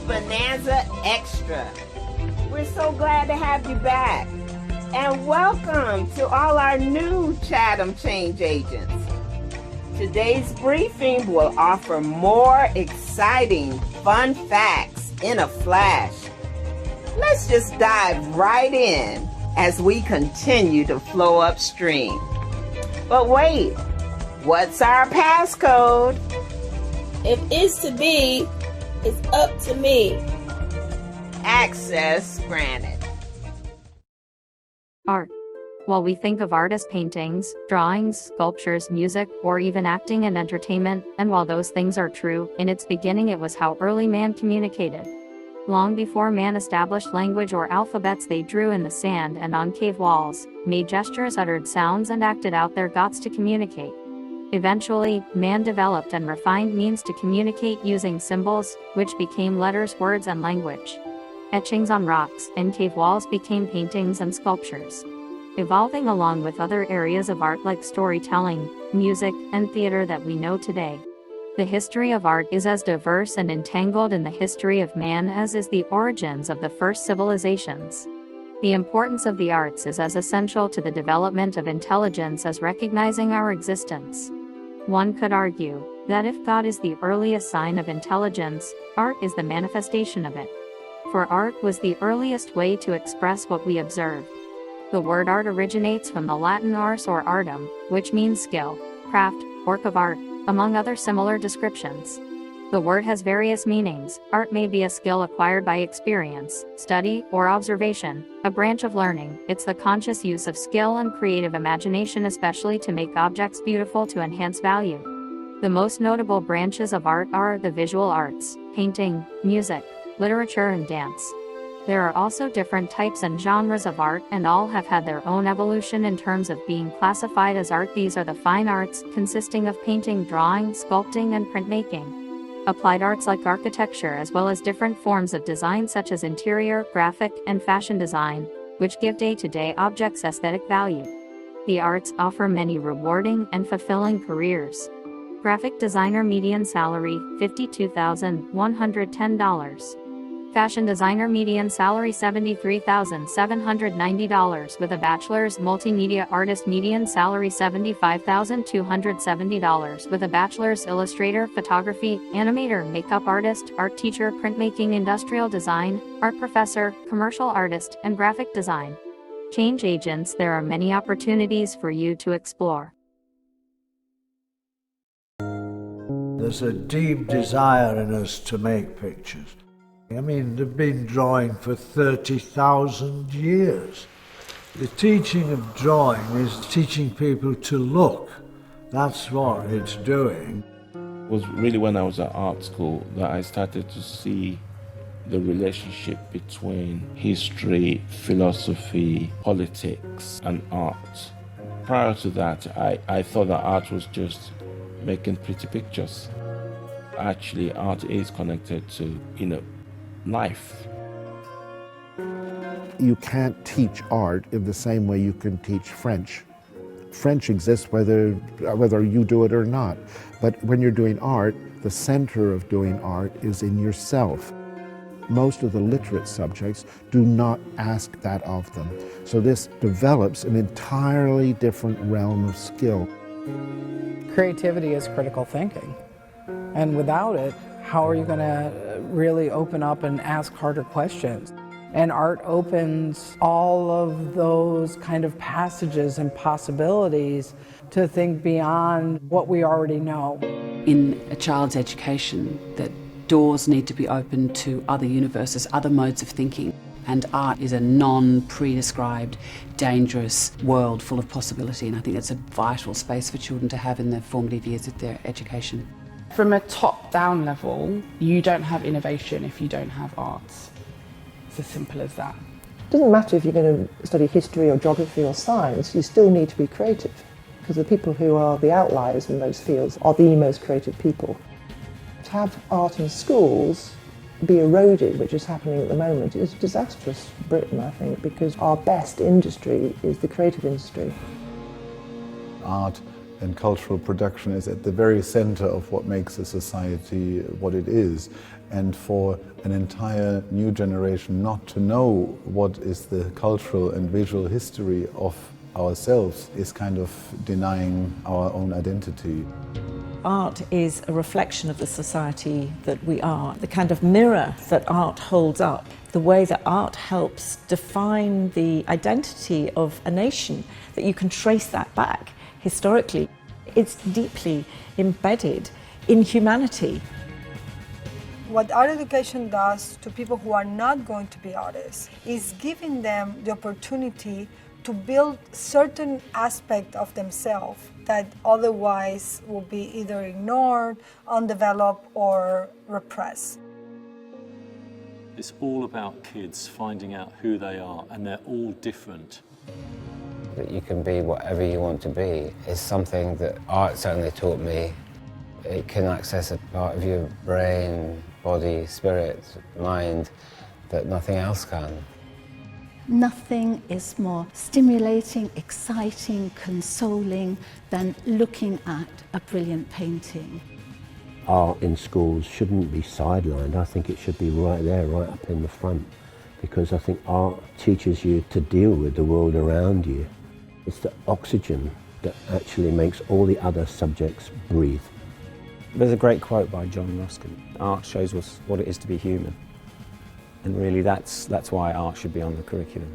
Bonanza Extra. We're so glad to have you back. And welcome to all our new Chatham Change Agents. Today's briefing will offer more exciting, fun facts in a flash. Let's just dive right in as we continue to flow upstream. But wait, what's our passcode? If it's to be, it's up to me. Access granted. Art. While we think of art as paintings, drawings, sculptures, music, or even acting and entertainment, and while those things are true, in its beginning it was how early man communicated. Long before man established language or alphabets, they drew in the sand and on cave walls, made gestures, uttered sounds, and acted out their thoughts to communicate. Eventually, man developed and refined means to communicate using symbols, which became letters, words, and language. Etchings on rocks and cave walls became paintings and sculptures. Evolving along with other areas of art like storytelling, music, and theater that we know today. The history of art is as diverse and entangled in the history of man as is the origins of the first civilizations. The importance of the arts is as essential to the development of intelligence as recognizing our existence. One could argue that if thought is the earliest sign of intelligence, art is the manifestation of it. For art was the earliest way to express what we observed. The word art originates from the Latin ars or artum, which means skill, craft, work of art, among other similar descriptions. The word has various meanings. Art may be a skill acquired by experience, study, or observation, a branch of learning. It's the conscious use of skill and creative imagination, especially to make objects beautiful to enhance value. The most notable branches of art are the visual arts, painting, music, literature, and dance. There are also different types and genres of art, and all have had their own evolution in terms of being classified as art. These are the fine arts, consisting of painting, drawing, sculpting, and printmaking. Applied arts like architecture, as well as different forms of design such as interior, graphic, and fashion design, which give day-to-day objects aesthetic value. The arts offer many rewarding and fulfilling careers. Graphic designer median salary, $52,110. Fashion designer median salary $73,790 with a bachelor's. Multimedia artist median salary $75,270 with a bachelor's. Illustrator, photography, animator, makeup artist, art teacher, printmaking, industrial design, art professor, commercial artist, and graphic design. Change agents. There are many opportunities for you to explore. There's a deep desire in us to make pictures. I mean, they've been drawing for 30,000 years. The teaching of drawing is teaching people to look. That's what it's doing. It was really when I was at art school that I started to see the relationship between history, philosophy, politics, and art. Prior to that, I thought that art was just making pretty pictures. Actually, art is connected to, life. You can't teach art in the same way you can teach French. French exists whether you do it or not. But when you're doing art, the center of doing art is in yourself. Most of the literate subjects do not ask that of them. So this develops an entirely different realm of skill. Creativity is critical thinking. And without it, how are you going to really open up and ask harder questions? And art opens all of those kind of passages and possibilities to think beyond what we already know. In a child's education, that doors need to be opened to other universes, other modes of thinking. And art is a non-pre-described, dangerous world full of possibility. And I think that's a vital space for children to have in their formative years of their education. From a top-down level, you don't have innovation if you don't have arts. It's as simple as that. It doesn't matter if you're going to study history or geography or science, you still need to be creative, because the people who are the outliers in those fields are the most creative people. To have art in schools be eroded, which is happening at the moment, is disastrous for Britain, I think, because our best industry is the creative industry. Art and cultural production is at the very center of what makes a society what it is. And for an entire new generation not to know what is the cultural and visual history of ourselves is kind of denying our own identity. Art is a reflection of the society that we are, the kind of mirror that art holds up, the way that art helps define the identity of a nation, that you can trace that back historically. It's deeply embedded in humanity. What art education does to people who are not going to be artists is giving them the opportunity to build certain aspect of themselves that otherwise will be either ignored, undeveloped, or repressed. It's all about kids finding out who they are, and they're all different. That you can be whatever you want to be is something that art certainly taught me. It can access a part of your brain, body, spirit, mind that nothing else can. Nothing is more stimulating, exciting, consoling than looking at a brilliant painting. Art in schools shouldn't be sidelined. I think it should be right there, right up in the front, because I think art teaches you to deal with the world around you. It's the oxygen that actually makes all the other subjects breathe. There's a great quote by John Ruskin. Art shows us what it is to be human. And really that's why art should be on the curriculum.